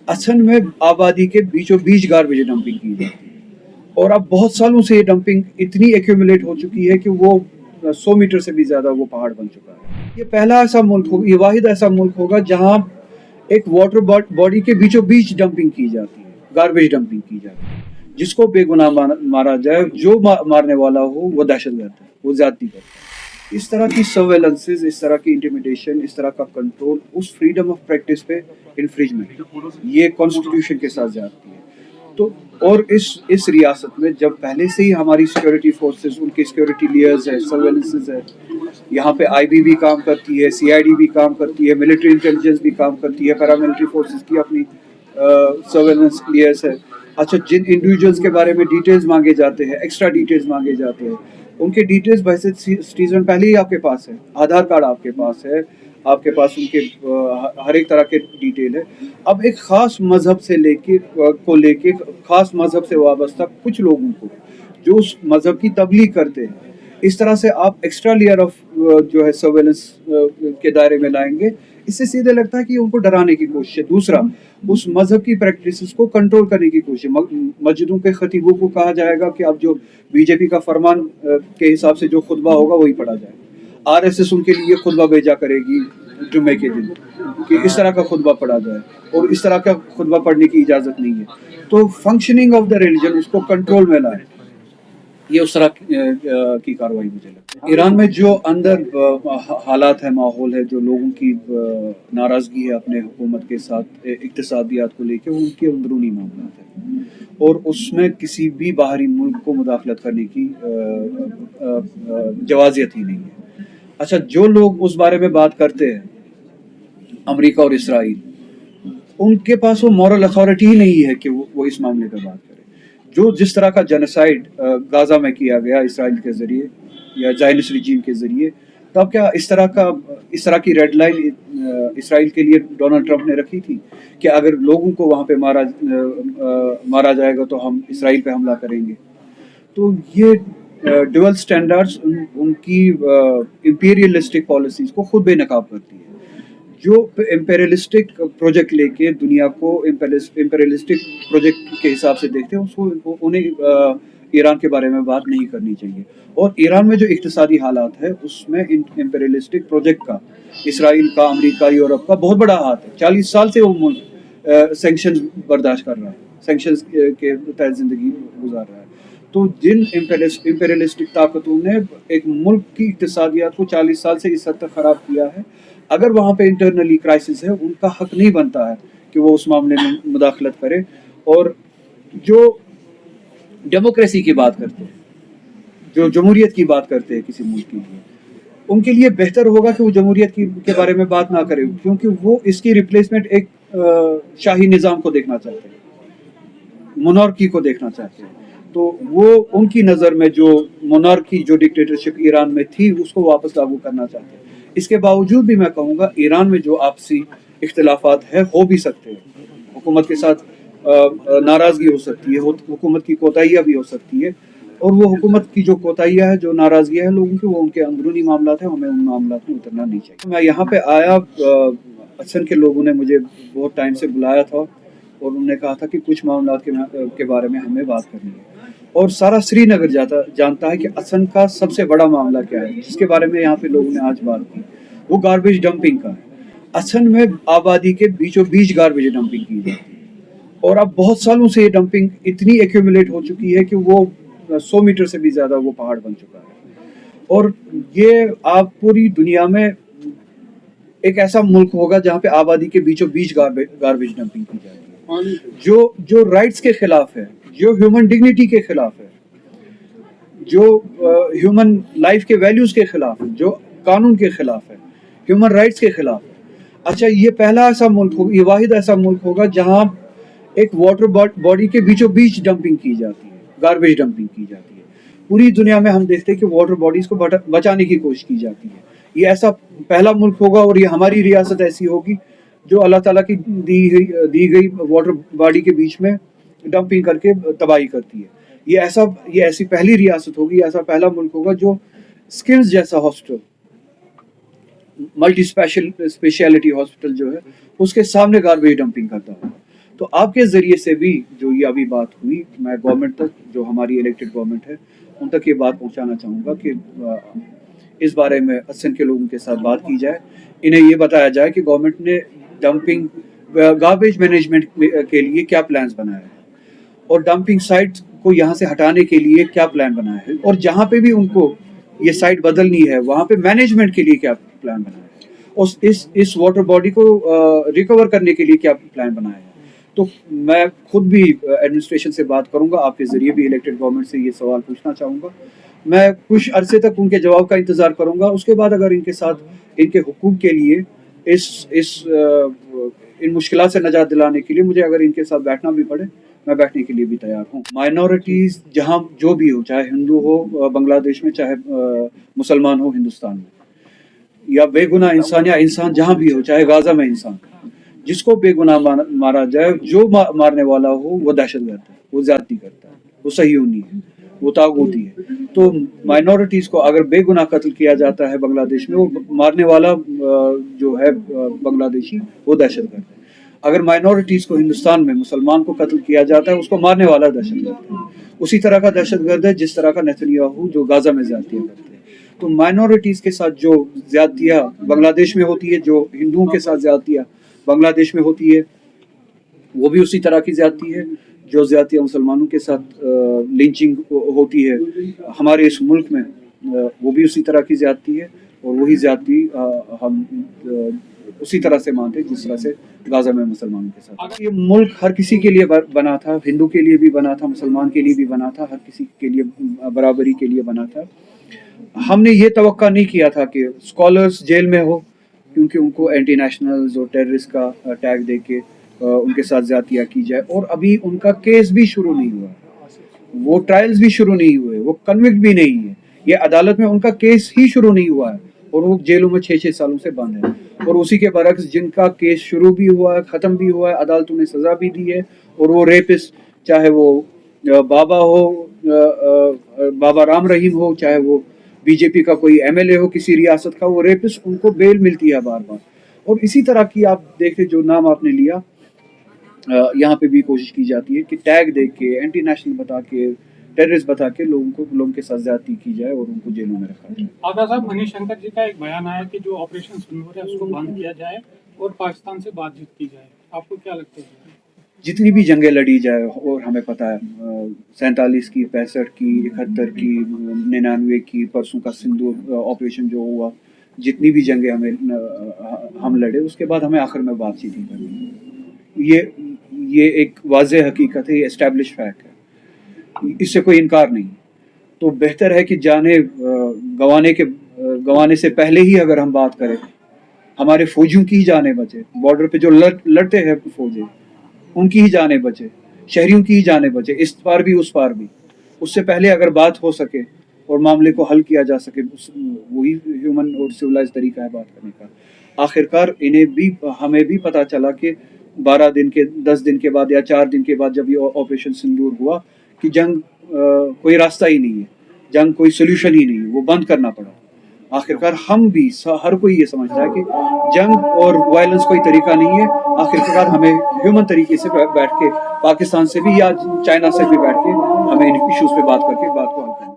असन में आबादी के बीचों बीच गार्बेज डंपिंग की जाती है और अब बहुत सालों से ये डंपिंग इतनी एक्यूमुलेट हो चुकी है कि वो 100 मीटर से भी ज्यादा वो पहाड़ बन चुका है। ये पहला ऐसा मुल्क होगा, ये वाहिद ऐसा मुल्क होगा जहां एक वाटर बॉडी के बीचों बीच डंपिंग की जाती है, गार्बेज डंपिंग की जाती है। जिसको बेगुनाह मारा जाए, जो मारने वाला हो वो दहशतगर्द है, वो ज्यादती करता है। इस तरह की सर्वेलेंसेज, इस तरह की इंटिमिडेशन, इस तरह का कंट्रोल उस फ्रीडम ऑफ प्रैक्टिस पे इन्फ्रिजमेंट, ये कॉन्स्टिट्यूशन के साथ जाती है। तो और इस रियासत में जब पहले से ही हमारी सिक्योरिटी फोर्सेस, उनके सिक्योरिटी लेयर्स है, सर्वेलेंसेज है, यहाँ पे आईबी भी काम करती है, सीआईडी भी काम करती है, मिलिट्री इंटेलिजेंस भी काम करती है, पैरामिलिट्री फोर्सेस की अपनी सर्वेलेंस लेयर्स है। अच्छा, जिन इंडिविजुअल्स के बारे में डिटेल्स मांगे जाते हैं, एक्स्ट्रा डिटेल्स मांगे जाते हैं, उनके डिटेल्स वैसे सिटीजन पहले ही आपके पास है, आधार कार्ड आपके पास है, आपके पास उनके हर एक तरह के डिटेल है। अब एक खास मजहब से लेके खास मजहब से वाबस्ता कुछ लोगों को जो उस मजहब की तबलीग करते हैं, इस तरह से आप एक्स्ट्रा लेयर ऑफ जो है सर्वेलेंस के दायरे में लाएंगे। इससे सीधे लगता है कि उनको डराने की कोशिश है। दूसरा, उस मजहब की प्रैक्टिसेस को कंट्रोल करने की कोशिश। मस्जिदों के खतीबों को कहा जाएगा कि अब जो बीजेपी का फरमान के हिसाब से जो खुतबा होगा वही पढ़ा जाएगा। आरएसएस उनके लिए खुतबा भेजा करेगी जुम्मे के दिन कि इस तरह का खुतबा पढ़ा जाए, और इस तरह का खुतबा पढ़ने की इजाज़त नहीं है। तो फंक्शनिंग ऑफ द रिलीजन, उसको कंट्रोल में लाए, ये उस तरह की कार्रवाई मुझे लगती है। ईरान में जो अंदर हालात है, माहौल है, जो लोगों की नाराज़गी है अपने हुकूमत के साथ इक्तिसादियात को लेके, वो उनके अंदरूनी मामला है और उसमें किसी भी बाहरी मुल्क को मुदाखलत करने की जवाजियत ही नहीं है। अच्छा, जो लोग उस बारे में बात करते हैं, अमेरिका और इसराइल, उनके पास वो मॉरल अथॉरिटी ही नहीं है कि वो इस मामले पर बात करें। जो जिस तरह का जेनोसाइड गाजा में किया गया इसराइल के जरिए या ज़ायनिस्ट रिजीम के जरिए, तब क्या इस तरह की रेड लाइन इसराइल के लिए डोनाल्ड ट्रंप ने रखी थी कि अगर लोगों को वहाँ पे मारा जाएगा तो हम इसराइल पे हमला करेंगे। तो ये डुअल स्टैंडर्ड्स उनकी इंपीरियलिस्टिक पॉलिसीज को खुद बेनकाब करती है। जो इम्पेरियलिस्टिक प्रोजेक्ट लेके दुनिया को इम्पेरियलिस्टिक प्रोजेक्ट के हिसाब से देखते हैं, उसको उन्हें ईरान के बारे में बात नहीं करनी चाहिए। और ईरान में जो इक्तिसादी हालात है, उसमें इम्पेरियलिस्टिक प्रोजेक्ट का, इसराइल का, अमेरिका, यूरोप का बहुत बड़ा हाथ है। 40 साल से वो मुल्क सैंक्शंस बर्दाश्त कर रहा है, सैंक्शंस के तहत जिंदगी गुजार रहा है। तो जिन इम्पेरियलिस्टिक ताकतों ने एक मुल्क की इक्तिसादियात को 40 साल से इस हद तक ख़राब किया है, अगर वहाँ पे इंटरनली क्राइसिस है, उनका हक नहीं बनता है कि वो उस मामले में मुदाखलत करे। और जो डेमोक्रेसी की बात करते हैं, जो जमहूरियत की बात करते हैं किसी मुल्क के लिए, उनके लिए बेहतर होगा कि वो जमहूरियत के बारे में बात ना करें, क्योंकि वो इसकी रिप्लेसमेंट एक शाही निज़ाम को देखना चाहते हैं, मोनार्की को देखना चाहते हैं। तो वो उनकी नज़र में जो मोनार्की, जो डिक्टेटरशिप ईरान में थी, उसको वापस लागू करना चाहते हैं। इसके बावजूद भी मैं कहूँगा ईरान में जो आपसी इख्तिलाफात है, हो भी सकते हैं, हुकूमत के साथ नाराज़गी हो सकती है, हुकूमत की कोताहियाँ भी हो सकती है, और वो हुकूमत की जो कोताहियाँ है, जो नाराज़गी है लोगों की, वो उनके अंदरूनी मामला है, हमें उन मामला में उतरना नहीं चाहिए। मैं यहाँ पे आया, असन के लोगों ने मुझे बहुत टाइम से बुलाया था और उन्होंने कहा था कि कुछ मामला के बारे में हमें बात करनी है, और सारा श्रीनगर जानता है कि असन का सबसे बड़ा मामला क्या है, जिसके बारे में यहाँ पे लोगों ने आज बात की, वो गार्बेज डंपिंग का है। असन में आबादी के बीचों बीच गार्बेज डंपिंग की जाती है और अब बहुत सालों से ये डंपिंग इतनी एक्यूमुलेट हो चुकी है कि वो 100 मीटर से भी ज़्यादा वो पहाड़ बन चुका है। और ये आप पूरी दुनिया में एक ऐसा मुल्क होगा जहाँ पे आबादी के बीचों बीच गार्बेज डंपिंग की जाती है, जो राइट्स के खिलाफ है, जो ह्यूमन डिग्निटी के खिलाफ है, जो ह्यूमन लाइफ के वैल्यूज के खिलाफ है, जो कानून के खिलाफ है, ह्यूमन राइट्स के खिलाफ है। अच्छा, ये पहला ऐसा मुल्क होगा, ये वाहिद ऐसा मुल्क होगा जहाँ एक वाटर बॉडी के बीचों बीच डंपिंग की जाती है, गार्बेज डंपिंग की जाती है। पूरी दुनिया में हम देखते हैं कि वाटर बॉडीज को बचाने की कोशिश की जाती है। ये ऐसा पहला मुल्क होगा और ये हमारी रियासत ऐसी होगी जो अल्लाह ताला की दी गई वाटर बॉडी के बीच में डंपिंग करके तबाही करती है। ये ऐसी पहली रियासत होगी, ऐसा पहला मुल्क होगा जो स्किम्स जैसा हॉस्पिटल, मल्टी स्पेशलिटी हॉस्पिटल जो है, उसके सामने गार्बेज डंपिंग करता है। تو آپ کے ذریعے سے بھی جو یہ ابھی بات ہوئی، میں گورنمنٹ تک، جو ہماری الیکٹڈ گورنمنٹ ہے، ان تک یہ بات پہنچانا چاہوں گا کہ اس بارے میں اسن کے لوگوں کے ساتھ بات کی جائے، انہیں یہ بتایا جائے کہ گورنمنٹ نے ڈمپنگ گاربیج مینجمنٹ کے لیے کیا پلانز بنایا ہے، اور ڈمپنگ سائٹ کو یہاں سے ہٹانے کے لیے کیا پلان بنایا ہے، اور جہاں پہ بھی ان کو یہ سائٹ بدلنی ہے وہاں پہ مینجمنٹ کے لیے کیا پلان بنایا ہے، اور اس واٹر باڈی کو ریکور کرنے کے لیے کیا پلان بنایا ہے۔ تو میں خود بھی ایڈمنسٹریشن سے بات کروں گا، آپ کے ذریعے بھی الیکٹڈ گورنمنٹ سے یہ سوال پوچھنا چاہوں گا، میں کچھ عرصے تک ان کے جواب کا انتظار کروں گا، اس کے بعد اگر ان کے ساتھ ان کے حقوق کے لیے ان مشکلات سے نجات دلانے کے لیے مجھے اگر ان کے ساتھ بیٹھنا بھی پڑے، میں بیٹھنے کے لیے بھی تیار ہوں۔ مائنورٹیز جہاں جو بھی ہو، چاہے ہندو ہو بنگلہ دیش میں، چاہے مسلمان ہو ہندوستان میں، یا بے گناہ انسان یا انسان جہاں بھی ہو، چاہے غازہ میں انسان، جس کو بے گناہ مارا جائے، جو مارنے والا ہو وہ دہشت گرد ہے، وہ زیادتی کرتا ہے، وہ صہیونی ہے، وہ طاغوتی ہے۔ تو مائنورٹیز کو اگر بے گناہ قتل کیا جاتا ہے بنگلہ دیش میں، وہ مارنے والا جو ہے بنگلہ دیشی، وہ دہشت گرد ہے۔ اگر مائنورٹیز کو ہندوستان میں مسلمان کو قتل کیا جاتا ہے، اس کو مارنے والا دہشت گرد ہے، اسی طرح کا دہشت گرد ہے جس طرح کا نیتنیاہو جو غازہ میں زیادتیاں کرتے ہیں۔ تو مائنورٹیز کے ساتھ جو زیادتیاں بنگلہ دیش میں ہوتی ہے، جو ہندوؤں کے ساتھ زیادتیاں بنگلہ دیش میں ہوتی ہے، وہ بھی اسی طرح کی زیادتی ہے۔ جو زیادتیاں مسلمانوں کے ساتھ لنچنگ ہوتی ہے ہمارے اس ملک میں، وہ بھی اسی طرح کی زیادتی ہے، اور وہی زیادتی ہم اسی طرح سے مانتے جس طرح سے غازہ میں مسلمانوں کے ساتھ۔ یہ ملک ہر کسی کے لیے بنا تھا، ہندو کے لیے بھی بنا تھا، مسلمان کے لیے بھی بنا تھا، ہر کسی کے لیے برابری کے لیے بنا تھا۔ ہم نے یہ توقع نہیں کیا تھا کہ اسکالرس جیل میں ہو، کیونکہ ان کو اینٹی نیشنلز اور ٹیررسٹ کا ٹیگ دے کے ان کے ساتھ زیادتیاں کی جائے، اور ابھی ان کا کیس بھی شروع نہیں ہوا، وہ ٹرائلز بھی شروع نہیں ہوئے، وہ کنوکٹ بھی نہیں ہے، یہ عدالت میں ان کا کیس ہی شروع نہیں ہوا ہے، اور وہ جیلوں میں 6 سالوں سے بند ہیں۔ اور اسی کے برعکس جن کا کیس شروع بھی ہوا ہے، ختم بھی ہوا ہے، عدالتوں نے سزا بھی دی ہے، اور وہ ریپسٹ، چاہے وہ بابا ہو، بابا رام رحیم ہو، چاہے وہ بی جے پی کا کوئی ایم ایل اے ہو کسی ریاست کا، وہ ریپسٹ، ان کو بیل ملتی ہے بار بار۔ اور اسی طرح کی آپ دیکھیں جو نام آپ نے لیا، یہاں پہ بھی کوشش کی جاتی ہے کہ ٹیگ دے کے، اینٹی نیشنل بتا کے، ٹیررسٹ بتا کے لوگوں کے ساتھ زیادتی کی جائے اور ان کو جیلوں میں رکھا جائے۔ آغا صاحب، منی شنکر جی کا ایک بیان آیا کہ جو آپریشن سندور ہے اس کو بند کیا جائے اور پاکستان سے بات چیت کی جائے، آپ کو کیا لگتا ہے؟ جتنی بھی جنگیں لڑی جائے، اور ہمیں پتہ ہے 47 کی، 65 کی، 71 کی، 99 کی، پرسوں کا سندور آپریشن جو ہوا، جتنی بھی جنگیں ہم لڑے، اس کے بعد ہمیں آخر میں بات چیت ہی کرنی ہے۔ یہ ایک واضح حقیقت ہے، یہ اسٹیبلش فیکٹ ہے، اس سے کوئی انکار نہیں۔ تو بہتر ہے کہ جانے گوانے سے پہلے ہی اگر ہم بات کریں، ہمارے فوجیوں کی ہی جانیں بچے، بارڈر پہ جو لڑتے ہیں فوجی، ان کی ہی جانیں بچے، شہریوں کی ہی جانیں بچے، اس پار بھی اس پار بھی، اس سے پہلے اگر بات ہو سکے اور معاملے کو حل کیا جا سکے، وہی ہیومن اور سویلائز طریقہ ہے بات کرنے کا۔ آخرکار ہمیں بھی پتہ چلا کہ 12 دن کے 10 دن کے بعد یا 4 دن کے بعد جب یہ آپریشن سندور ہوا کہ جنگ کوئی راستہ ہی نہیں ہے، جنگ کوئی سولوشن ہی نہیں ہے، وہ بند کرنا پڑا۔ آخرکار ہم بھی، ہر کوئی یہ سمجھتا ہے کہ جنگ اور وائلنس کوئی طریقہ نہیں ہے، آخرکار ہمیں ہیومن طریقے سے بیٹھ کے، پاکستان سے بھی یا چائنا سے بھی بیٹھ کے، ہمیں ان ایشوز پہ بات کر کے بات کو حل کرنا ہے۔